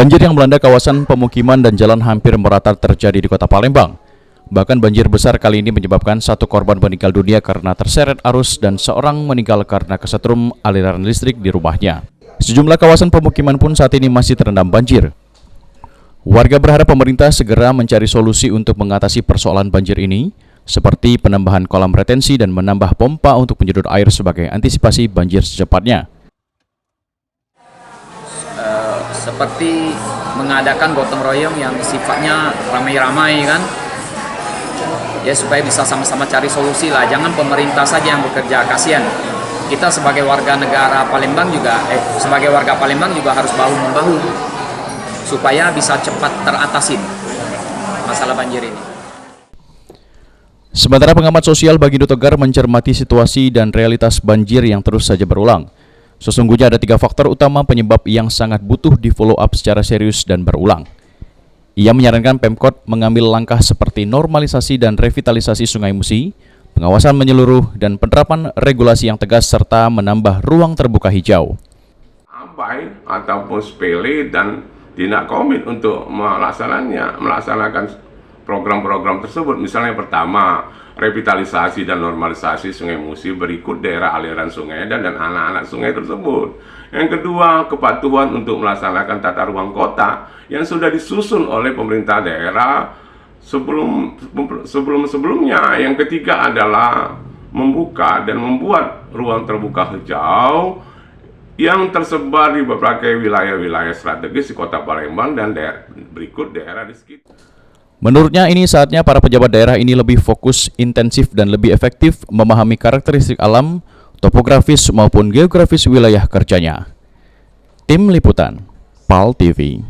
Banjir yang melanda kawasan pemukiman dan jalan hampir merata terjadi di Kota Palembang. Bahkan banjir besar kali ini menyebabkan satu korban meninggal dunia karena terseret arus dan seorang meninggal karena kesetrum aliran listrik di rumahnya. Sejumlah kawasan pemukiman pun saat ini masih terendam banjir. Warga berharap pemerintah segera mencari solusi untuk mengatasi persoalan banjir ini, seperti penambahan kolam retensi dan menambah pompa untuk menyedot air sebagai antisipasi banjir secepatnya. Seperti mengadakan gotong royong yang sifatnya ramai-ramai kan, ya supaya bisa sama-sama cari solusi lah. Jangan pemerintah saja yang bekerja, kasihan. Kita sebagai warga negara Palembang juga, sebagai warga Palembang juga harus bahu-membahu supaya bisa cepat teratasin masalah banjir ini. Sementara pengamat sosial Bagindo Tegar mencermati situasi dan realitas banjir yang terus saja berulang. Sesungguhnya ada 3 faktor utama penyebab yang sangat butuh di follow up secara serius dan berulang. Ia menyarankan Pemkot mengambil langkah seperti normalisasi dan revitalisasi Sungai Musi, pengawasan menyeluruh, dan penerapan regulasi yang tegas serta menambah ruang terbuka hijau. Abai ataupun sepele dan tidak komit untuk melaksanakan program-program tersebut. Misalnya yang pertama, revitalisasi dan normalisasi Sungai Musi berikut daerah aliran sungai dan anak-anak sungai tersebut. Yang kedua, kepatuhan untuk melaksanakan tata ruang kota yang sudah disusun oleh pemerintah daerah sebelumnya. Yang ketiga adalah membuka dan membuat ruang terbuka hijau yang tersebar di berbagai wilayah-wilayah strategis di Kota Palembang dan berikut daerah di sekitar. Menurutnya ini saatnya para pejabat daerah ini lebih fokus, intensif, dan lebih efektif memahami karakteristik alam, topografis maupun geografis wilayah kerjanya. Tim Liputan, PAL TV.